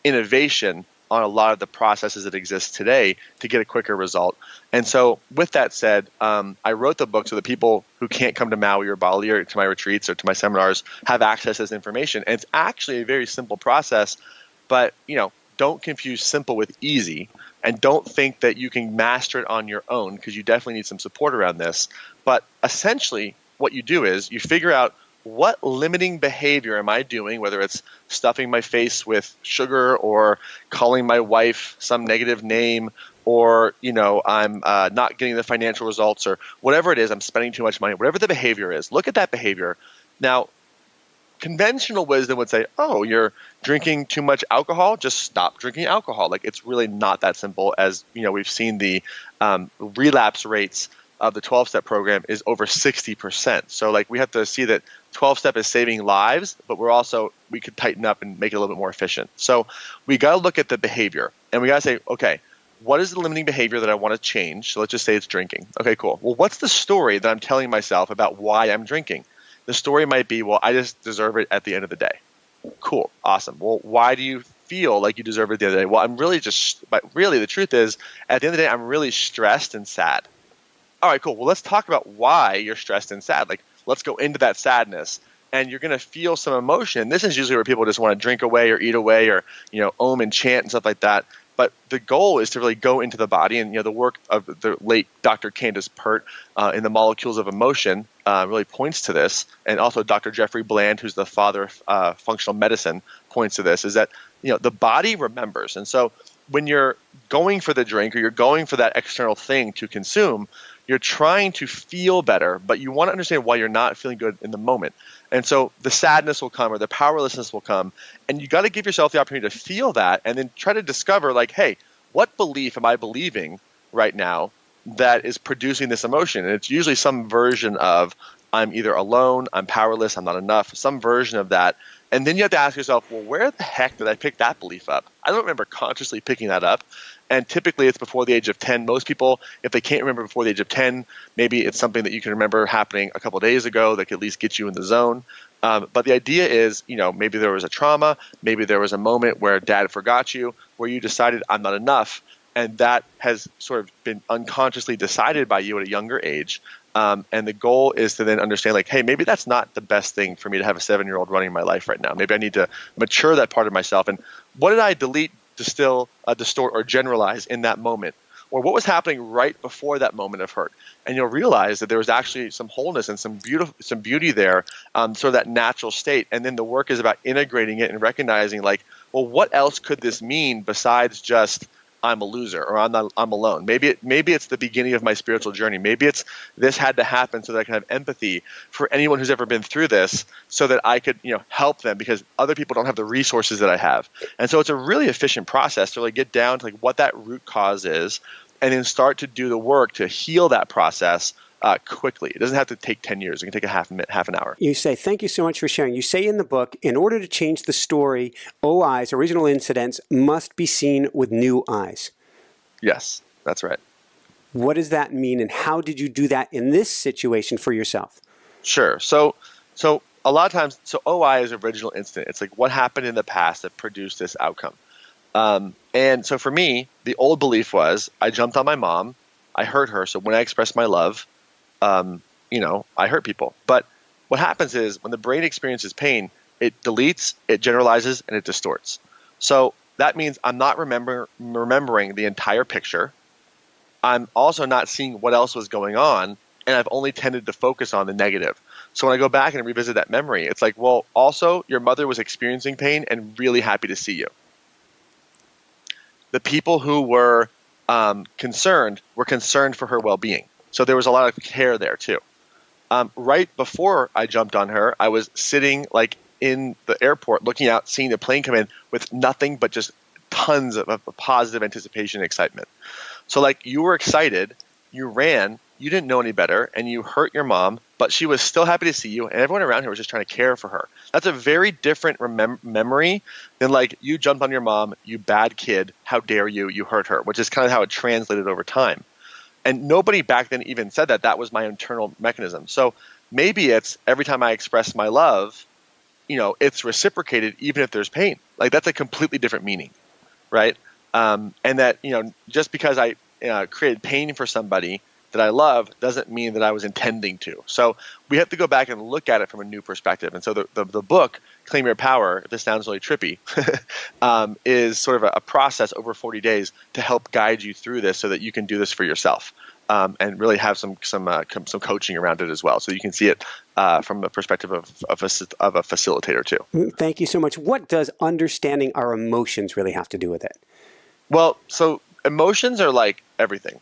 innovation on a lot of the processes that exist today to get a quicker result. And so with that said, I wrote the book so that people who can't come to Maui or Bali or to my retreats or to my seminars have access to this information. And it's actually a very simple process, but don't confuse simple with easy, and don't think that you can master it on your own, because you definitely need some support around this. But essentially what you do is you figure out, what limiting behavior am I doing, whether it's stuffing my face with sugar or calling my wife some negative name, or I'm not getting the financial results, or whatever it is, I'm spending too much money, whatever the behavior is, look at that behavior. Now, conventional wisdom would say, oh, you're drinking too much alcohol, just stop drinking alcohol. Like, it's really not that simple. As we've seen the relapse rates of the 12-step program is over 60%. So, like, we have to see that 12-step is saving lives, but we could tighten up and make it a little bit more efficient. So we got to look at the behavior, and we got to say, okay, what is the limiting behavior that I want to change? So let's just say it's drinking. Okay, cool. Well, what's the story that I'm telling myself about why I'm drinking? The story might be, well, I just deserve it at the end of the day. Cool. Awesome. Well, why do you feel like you deserve it at the end of the day? Well, but really the truth is, at the end of the day, I'm really stressed and sad. All right, cool. Well, let's talk about why you're stressed and sad. Like, let's go into that sadness, and you're going to feel some emotion. This is usually where people just want to drink away or eat away or, ohm and chant and stuff like that. But the goal is to really go into the body, and the work of the late Dr. Candace Pert in the Molecules of Emotion really points to this, and also Dr. Jeffrey Bland, who's the father of functional medicine, points to this, is that the body remembers. And so when you're going for the drink or you're going for that external thing to consume, you're trying to feel better, but you want to understand why you're not feeling good in the moment. And so the sadness will come or the powerlessness will come, and you got to give yourself the opportunity to feel that and then try to discover, like, hey, what belief am I believing right now that is producing this emotion? And it's usually some version of I'm either alone, I'm powerless, I'm not enough, some version of that. And then you have to ask yourself, well, where the heck did I pick that belief up? I don't remember consciously picking that up. And typically it's before the age of 10. Most people, if they can't remember before the age of 10, maybe it's something that you can remember happening a couple of days ago that could at least get you in the zone. But the idea is, maybe there was a trauma, maybe there was a moment where dad forgot you, where you decided I'm not enough. And that has sort of been unconsciously decided by you at a younger age. And the goal is to then understand, like, hey, maybe that's not the best thing for me to have a 7-year-old running my life right now. Maybe I need to mature that part of myself. And what did I delete, distill, distort, or generalize in that moment? Or what was happening right before that moment of hurt? And you'll realize that there was actually some wholeness and some beauty there, sort of that natural state. And then the work is about integrating it and recognizing, like, well, what else could this mean besides just I'm a loser or I'm alone? Maybe it's the beginning of my spiritual journey. Maybe it's this had to happen so that I can have empathy for anyone who's ever been through this, so that I could help them, because other people don't have the resources that I have. And so it's a really efficient process to really get down to, like, what that root cause is, and then start to do the work to heal that process quickly. It doesn't have to take 10 years. It can take a half an hour. You say, thank you so much for sharing. You say in the book, in order to change the story, OIs, original incidents, must be seen with new eyes. Yes, that's right. What does that mean, and how did you do that in this situation for yourself? Sure. So a lot of times, OI is original incident. It's like what happened in the past that produced this outcome. And so for me, the old belief was I jumped on my mom, I hurt her. So when I express my love, I hurt people. But what happens is when the brain experiences pain, it deletes, it generalizes, and it distorts. So that means I'm not remembering the entire picture. I'm also not seeing what else was going on, and I've only tended to focus on the negative. So when I go back and revisit that memory, it's like, well, also your mother was experiencing pain and really happy to see you. The people who were concerned were concerned for her well-being. So there was a lot of care there too. Right before I jumped on her, I was sitting like in the airport looking out, seeing the plane come in with nothing but just tons of positive anticipation and excitement. So like you were excited, you ran, you didn't know any better, and you hurt your mom, but she was still happy to see you, and everyone around her was just trying to care for her. That's a very different memory than like you jumped on your mom, you bad kid, how dare you, you hurt her, which is kind of how it translated over time. And nobody back then even said that. That was my internal mechanism. So maybe it's every time I express my love, it's reciprocated even if there's pain. Like that's a completely different meaning, right? And that, just because I created pain for somebody that I love doesn't mean that I was intending to. So we have to go back and look at it from a new perspective. And so the book, Claim Your Power, if this sounds really trippy, is sort of a process over 40 days to help guide you through this so that you can do this for yourself and really have some coaching around it as well. So you can see it from the perspective of a facilitator too. Thank you so much. What does understanding our emotions really have to do with it? Well, so emotions are like everything.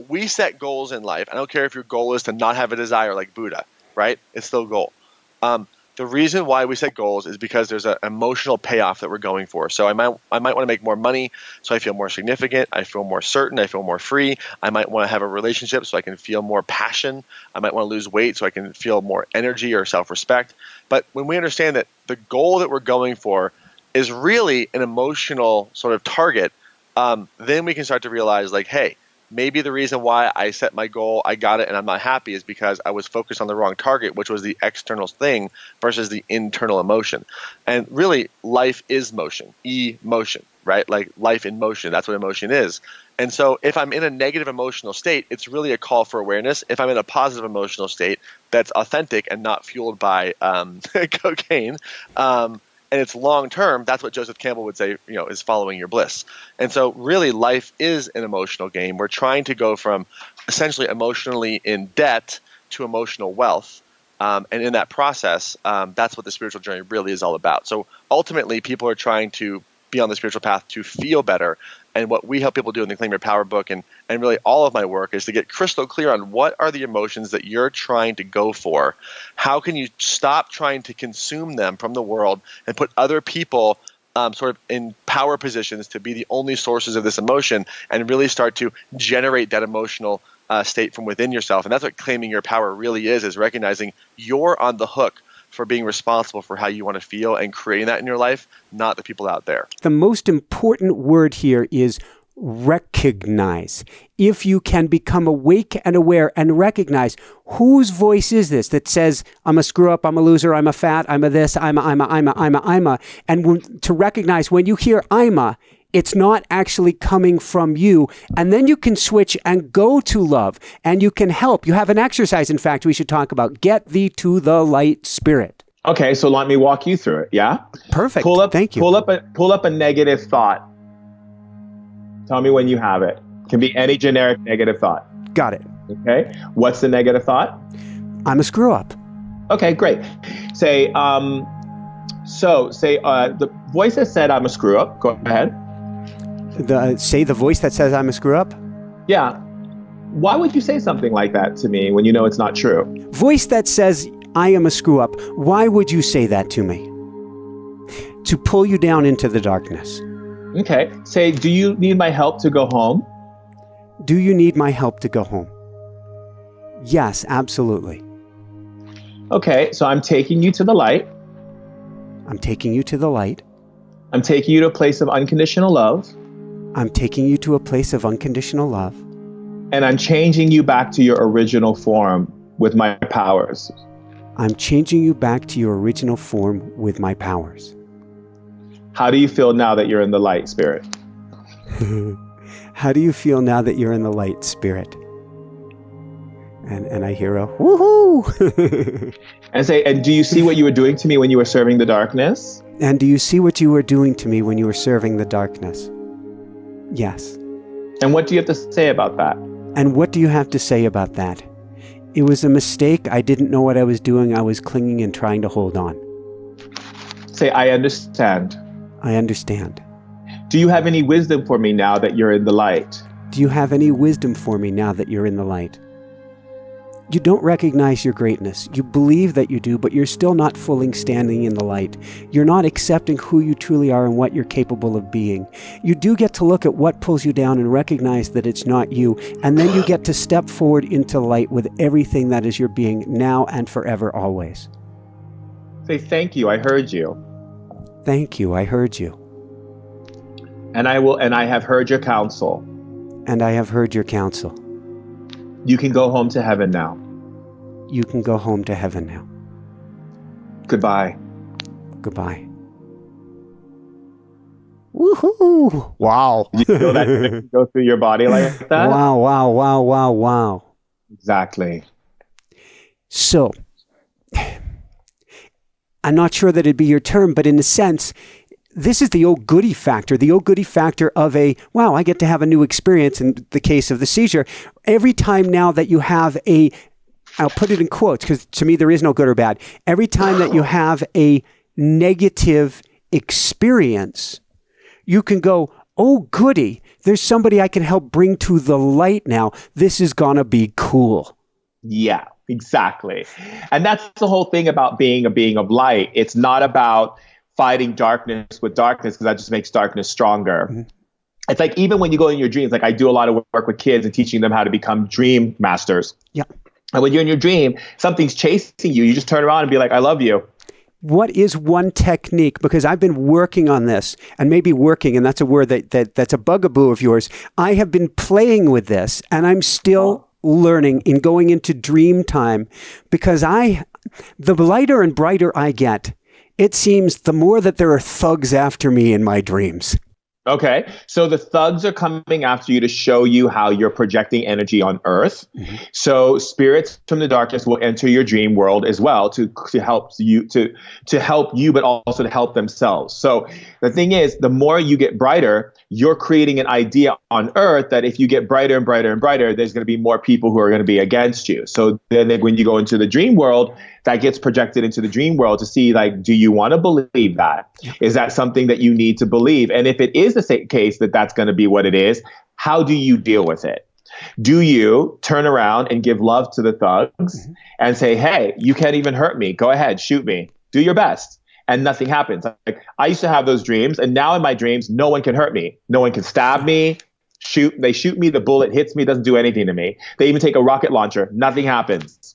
We set goals in life. I don't care if your goal is to not have a desire like Buddha, right? It's still a goal. The reason why we set goals is because there's an emotional payoff that we're going for. So I might want to make more money so I feel more significant, I feel more certain, I feel more free. I might want to have a relationship so I can feel more passion. I might want to lose weight so I can feel more energy or self-respect. But when we understand that the goal that we're going for is really an emotional sort of target, then we can start to realize like, hey, maybe the reason why I set my goal, I got it, and I'm not happy is because I was focused on the wrong target, which was the external thing versus the internal emotion. And really, life is motion, emotion, right? Like life in motion, that's what emotion is. And so if I'm in a negative emotional state, it's really a call for awareness. If I'm in a positive emotional state that's authentic and not fueled by cocaine, and it's long term, that's what Joseph Campbell would say, is following your bliss. And so really life is an emotional game. We're trying to go from essentially emotionally in debt to emotional wealth. And in that process, that's what the spiritual journey really is all about. So ultimately, people are trying to be on the spiritual path to feel better. And what we help people do in the Claim Your Power book and really all of my work is to get crystal clear on what are the emotions that you're trying to go for. How can you stop trying to consume them from the world and put other people sort of in power positions to be the only sources of this emotion and really start to generate that emotional state from within yourself. And that's what claiming your power really is recognizing you're on the hook for being responsible for how you want to feel and creating that in your life, not the people out there. The most important word here is recognize. If you can become awake and aware and recognize whose voice is this that says, I'm a screw up, I'm a loser, I'm a fat, I'm a this, I'm a, and to recognize when you hear I'm a, it's not actually coming from you. And then you can switch and go to love and you can help. You have an exercise, in fact, we should talk about. Get thee to the light, spirit. Okay, so let me walk you through it. Yeah? Perfect. Thank you. Pull up a negative thought. Tell me when you have it. It can be any generic negative thought. Got it. Okay. What's the negative thought? I'm a screw up. Okay, great. Say, the voice that said I'm a screw up. Go ahead. Say the voice that says I'm a screw up? Yeah. Why would you say something like that to me when you know it's not true? Voice that says I am a screw up. Why would you say that to me? To pull you down into the darkness. Okay. Say, do you need my help to go home? Do you need my help to go home? Yes, absolutely. Okay. So I'm taking you to the light. I'm taking you to the light. I'm taking you to a place of unconditional love. I'm taking you to a place of unconditional love. And I'm changing you back to your original form with my powers. I'm changing you back to your original form with my powers. How do you feel now that you're in the light, spirit? How do you feel now that you're in the light, spirit? And I hear a woohoo. And do you see what you were doing to me when you were serving the darkness? And do you see what you were doing to me when you were serving the darkness? Yes. And what do you have to say about that? And what do you have to say about that? It was a mistake. I didn't know what I was doing. I was clinging and trying to hold on. Say, I understand. I understand. Do you have any wisdom for me now that you're in the light? Do you have any wisdom for me now that you're in the light? You don't recognize your greatness. You believe that you do, but you're still not fully standing in the light. You're not accepting who you truly are and what you're capable of being. You do get to look at what pulls you down and recognize that it's not you, and then you get to step forward into light with everything that is your being now and forever always. Say, thank you, I heard you. Thank you, I heard you. And I have heard your counsel. And I have heard your counsel. You can go home to heaven now. You can go home to heaven now. Goodbye. Goodbye. Woohoo! Wow. You feel that go through your body like that? Wow. Exactly. So, I'm not sure that it'd be your term, but in a sense, this is the old goody factor, of wow, I get to have a new experience in the case of the seizure. Every time now that you have I'll put it in quotes because to me there is no good or bad. Every time that you have a negative experience, you can go, oh, goody, there's somebody I can help bring to the light now. This is going to be cool. Yeah, exactly. And that's the whole thing about being a being of light. It's not about fighting darkness with darkness because that just makes darkness stronger. Mm-hmm. It's like even when you go in your dreams, like I do a lot of work with kids and teaching them how to become dream masters. Yeah. And when you're in your dream, something's chasing you. You just turn around and be like, I love you. What is one technique? Because I've been working on this and maybe working, and that's a word that's a bugaboo of yours. I have been playing with this and I'm still learning in going into dream time because the lighter and brighter I get, it seems the more that there are thugs after me in my dreams. Okay, so the thugs are coming after you to show you how you're projecting energy on Earth. Mm-hmm. So spirits from the darkness will enter your dream world as well to help you to help you, but also to help themselves. So the thing is, the more you get brighter, you're creating an idea on Earth that if you get brighter and brighter and brighter, there's going to be more people who are going to be against you. So then when you go into the dream world, that gets projected into the dream world to see, like, do you want to believe that? Is that something that you need to believe? And if it is the same case that that's going to be what it is, how do you deal with it? Do you turn around and give love to the thugs and say, hey, you can't even hurt me. Go ahead, shoot me. Do your best. And nothing happens. Like, I used to have those dreams, and now in my dreams, no one can hurt me. No one can stab me. They shoot me, the bullet hits me, doesn't do anything to me. They even take a rocket launcher, nothing happens.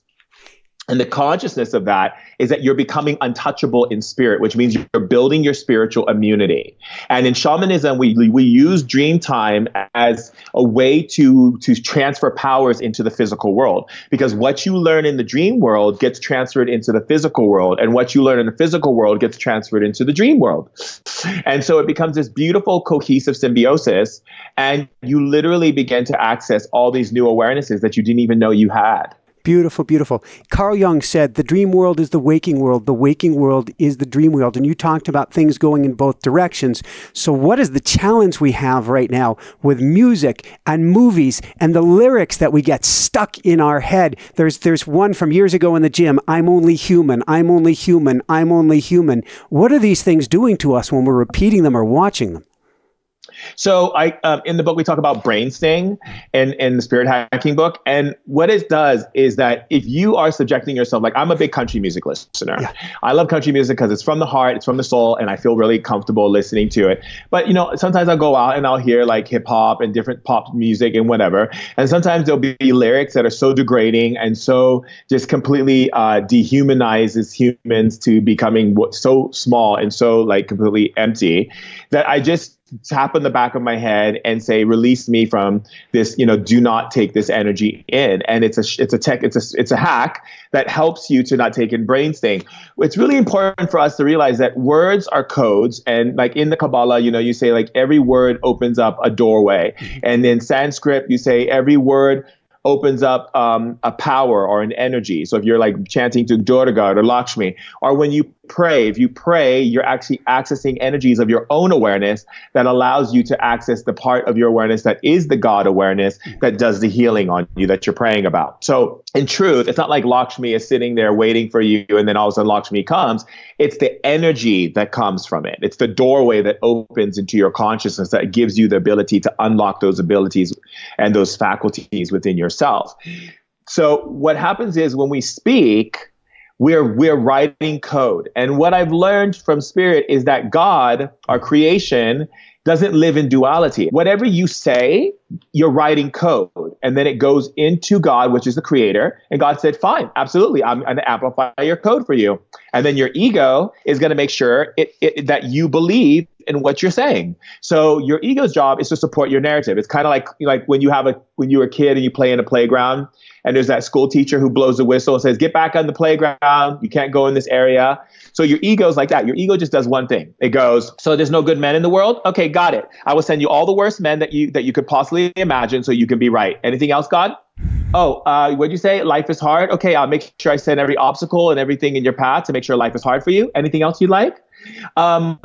And the consciousness of that is that you're becoming untouchable in spirit, which means you're building your spiritual immunity. And in shamanism, we use dream time as a way to transfer powers into the physical world, because what you learn in the dream world gets transferred into the physical world, and what you learn in the physical world gets transferred into the dream world. And so it becomes this beautiful cohesive symbiosis, and you literally begin to access all these new awarenesses that you didn't even know you had. Beautiful, beautiful. Carl Jung said the dream world is the waking world is the dream world. And you talked about things going in both directions. So what is the challenge we have right now with music and movies and the lyrics that we get stuck in our head? There's one from years ago in the gym, I'm only human, I'm only human, I'm only human. What are these things doing to us when we're repeating them or watching them? So in the book, we talk about brain sting in the spirit hacking book. And what it does is that if you are subjecting yourself, like, I'm a big country music listener. Yeah. I love country music because it's from the heart, it's from the soul, and I feel really comfortable listening to it. But, sometimes I'll go out and I'll hear like hip hop and different pop music and whatever. And sometimes there'll be lyrics that are so degrading and so just completely dehumanizes humans to becoming so small and so like completely empty that I just tap on the back of my head and say, release me from this, do not take this energy in. And it's a hack that helps you to not take in brain sting. It's really important for us to realize that words are codes. And like in the Kabbalah, you say like every word opens up a doorway. And in Sanskrit, you say every word opens up a power or an energy. So if you're like chanting to Durga or Lakshmi, or when you pray, if you pray, you're actually accessing energies of your own awareness that allows you to access the part of your awareness that is the God awareness that does the healing on you that you're praying about. So in truth, it's not like Lakshmi is sitting there waiting for you and then all of a sudden Lakshmi comes. It's the energy that comes from it. It's the doorway that opens into your consciousness that gives you the ability to unlock those abilities and those faculties within yourself. So what happens is when we speak, we're writing code. And what I've learned from spirit is that God, our creation, doesn't live in duality. Whatever you say, you're writing code. And then it goes into God, which is the creator. And God said, fine, absolutely. I'm going to amplify your code for you. And then your ego is going to make sure that you believe in what you're saying. So your ego's job is to support your narrative. It's kind of like when you were a kid and you play in a playground and there's that school teacher who blows the whistle and says, get back on the playground. You can't go in this area. So your ego's like that. Your ego just does one thing. It goes, so there's no good men in the world? Okay, got it. I will send you all the worst men that you could possibly imagine so you can be right. Anything else, God? Oh, what'd you say? Life is hard? Okay, I'll make sure I send every obstacle and everything in your path to make sure life is hard for you. Anything else you'd like?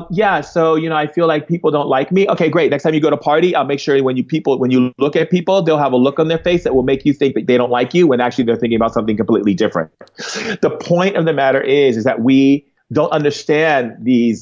Yeah, so, I feel like people don't like me. Okay, great. Next time you go to a party, I'll make sure when you look at people, they'll have a look on their face that will make you think that they don't like you when actually they're thinking about something completely different. The point of the matter is that we don't understand the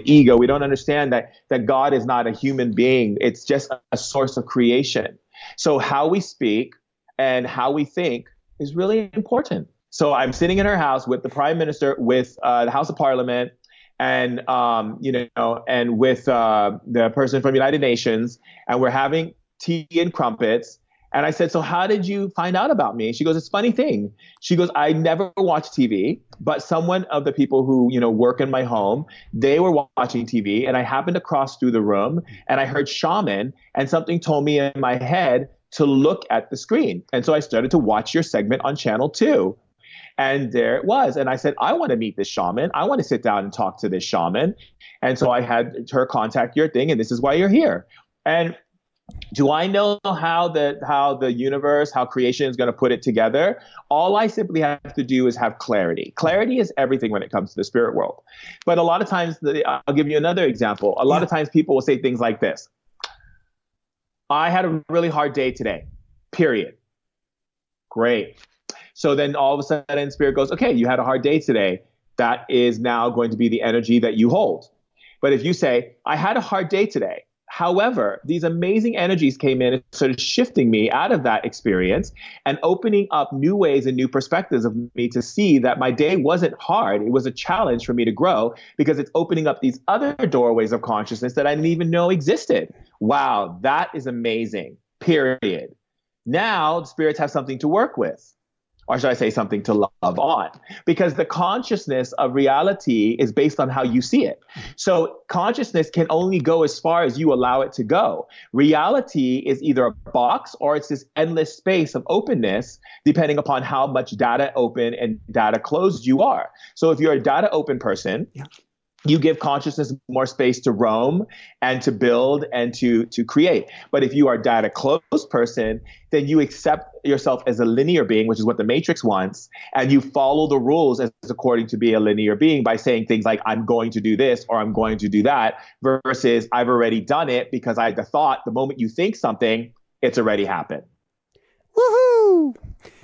ego. We don't understand that God is not a human being. It's just a source of creation. So how we speak and how we think is really important. So I'm sitting in her house with the prime minister, with the House of Parliament, and and with the person from United Nations, and we're having tea and crumpets. And I said, so how did you find out about me? She goes, it's a funny thing. She goes, I never watch TV, but someone of the people who, work in my home, they were watching TV, and I happened to cross through the room and I heard shaman, and something told me in my head to look at the screen. And so I started to watch your segment on channel 2. And there it was. And I said, I want to meet this shaman. I want to sit down and talk to this shaman. And so I had her contact your thing, and this is why you're here. And do I know how the universe, how creation is going to put it together? All I simply have to do is have clarity. Clarity is everything when it comes to the spirit world. But a lot of times, I'll give you another example. A lot of times people will say things like this. I had a really hard day today, period. Great. So then all of a sudden spirit goes, okay, you had a hard day today. That is now going to be the energy that you hold. But if you say, I had a hard day today, however, these amazing energies came in and sort of shifting me out of that experience and opening up new ways and new perspectives of me to see that my day wasn't hard. It was a challenge for me to grow because it's opening up these other doorways of consciousness that I didn't even know existed. Wow, that is amazing, period. Now, spirits have something to work with. Or should I say something to love on? Because the consciousness of reality is based on how you see it. So consciousness can only go as far as you allow it to go. Reality is either a box or it's this endless space of openness, depending upon how much data open and data closed you are. So if you're a data open person, you give consciousness more space to roam and to build and to create. But if you are a data closed person, then you accept yourself as a linear being, which is what the Matrix wants, and you follow the rules as according to be a linear being by saying things like, I'm going to do this or I'm going to do that, versus I've already done it because I had the thought. The moment you think something, it's already happened. Woohoo!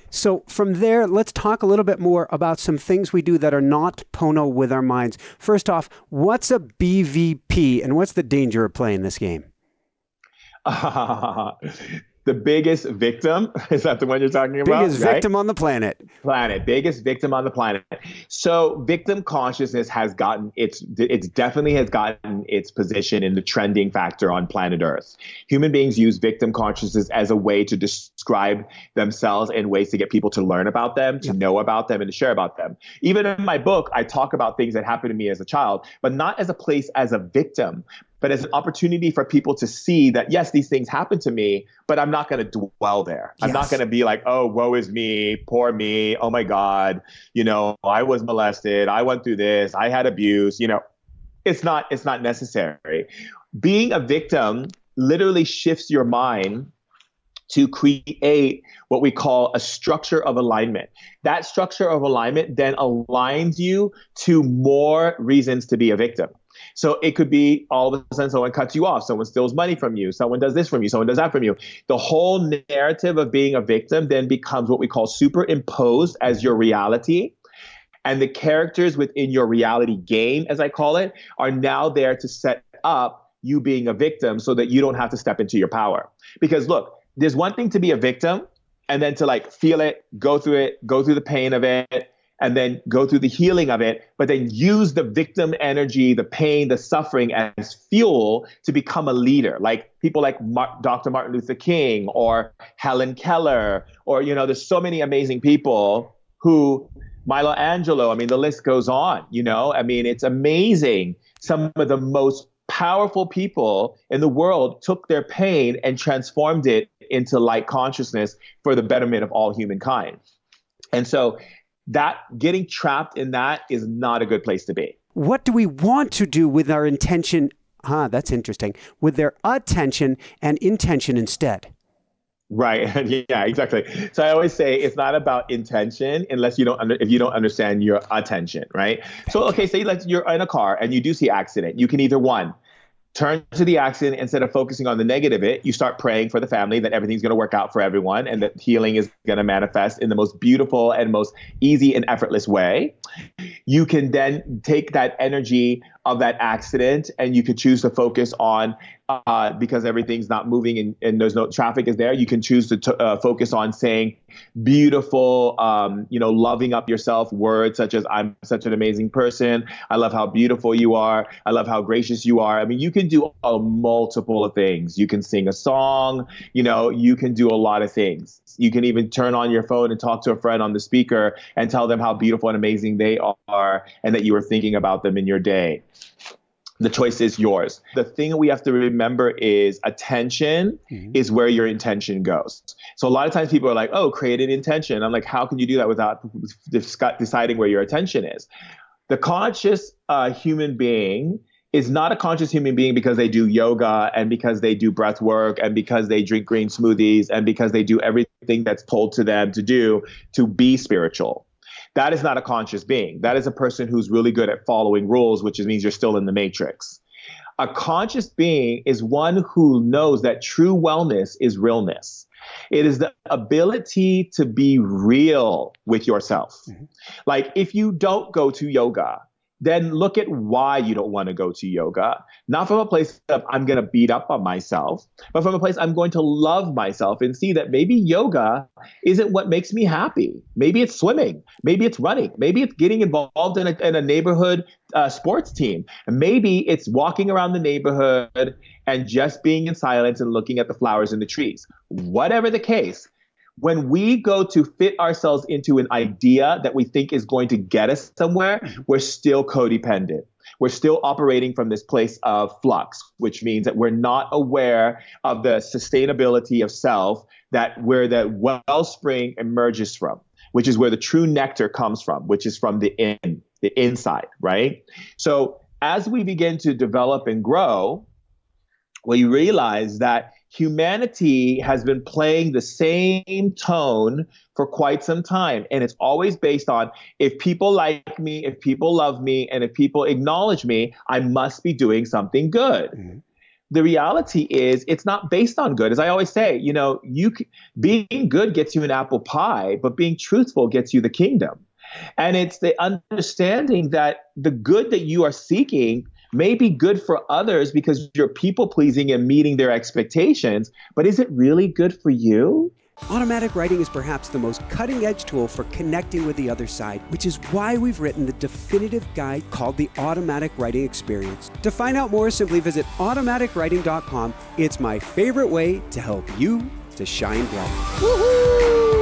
So from there, let's talk a little bit more about some things we do that are not Pono with our minds. First off, what's a BVP and what's the danger of playing this game? The biggest victim, is that the one you're talking about? Biggest victim on the planet. Biggest victim on the planet. So victim consciousness has gotten it definitely has gotten its position in the trending factor on planet Earth. Human beings use victim consciousness as a way to describe themselves and ways to get people to learn about them, to know about them, and to share about them. Even in my book, I talk about things that happened to me as a child, but not as a place as a victim, but as an opportunity for people to see that, yes, these things happen to me, but I'm not going to dwell there. I'm not going to be like, oh, woe is me, poor me, oh my God, I was molested, I went through this, I had abuse, it's not necessary. Being a victim literally shifts your mind to create what we call a structure of alignment. That structure of alignment then aligns you to more reasons to be a victim. So it could be all of a sudden someone cuts you off, someone steals money from you, someone does this from you, someone does that from you. The whole narrative of being a victim then becomes what we call superimposed as your reality. And the characters within your reality game, as I call it, are now there to set up you being a victim so that you don't have to step into your power. Because look, there's one thing to be a victim and then to feel it, go through the pain of it, and then go through the healing of it, but then use the victim energy, the pain, the suffering as fuel to become a leader. Like people like Dr. Martin Luther King or Helen Keller, or, there's so many amazing people who, Michelangelo, the list goes on, it's amazing. Some of the most powerful people in the world took their pain and transformed it into light consciousness for the betterment of all humankind. And so that getting trapped in that is not a good place to be. What do we want to do with our intention? That's interesting. With their attention and intention instead. Right. Yeah, exactly. So I always say it's not about intention unless if you don't understand your attention, right? So, okay, say you're in a car and you do see accident. You can either turn to the accident instead of focusing on the negative you start praying for the family that everything's going to work out for everyone and that healing is going to manifest in the most beautiful and most easy and effortless way. You can then take that energy of that accident and you could choose to focus on, because everything's not moving and there's no traffic is there, you can choose to focus on saying beautiful, loving up yourself words such as, I'm such an amazing person. I love how beautiful you are. I love how gracious you are. You can do multiple of things. You can sing a song, you can do a lot of things. You can even turn on your phone and talk to a friend on the speaker and tell them how beautiful and amazing they are and that you were thinking about them in your day. The choice is yours. The thing that we have to remember is attention is where your intention goes. So a lot of times people are like, oh, create an intention. I'm like, how can you do that without deciding where your attention is? The conscious human being is not a conscious human being because they do yoga and because they do breath work and because they drink green smoothies and because they do everything that's told to them to do to be spiritual. That is not a conscious being. That is a person who's really good at following rules, which means you're still in the matrix. A conscious being is one who knows that true wellness is realness. It is the ability to be real with yourself. Like if you don't go to yoga, then look at why you don't want to go to yoga. Not from a place of I'm going to beat up on myself, but from a place I'm going to love myself and see that maybe yoga isn't what makes me happy. Maybe it's swimming. Maybe it's running. Maybe it's getting involved in a neighborhood sports team. And maybe it's walking around the neighborhood and just being in silence and looking at the flowers and the trees. Whatever the case, when we go to fit ourselves into an idea that we think is going to get us somewhere, we're still codependent. We're still operating from this place of flux, which means that we're not aware of the sustainability of self, that where the wellspring emerges from, which is where the true nectar comes from, which is from the inside, right? So as we begin to develop and grow, we realize that humanity has been playing the same tone for quite some time. And it's always based on, if people like me, if people love me, and if people acknowledge me, I must be doing something good. The reality is it's not based on good. As I always say, being good gets you an apple pie, but being truthful gets you the kingdom. And it's the understanding that the good that you are seeking may be good for others because you're people pleasing and meeting their expectations, but is it really good for you? Automatic writing is perhaps the most cutting-edge tool for connecting with the other side, which is why we've written the definitive guide called the Automatic Writing Experience. To find out more, simply visit automaticwriting.com. It's my favorite way to help you to shine bright. Woohoo!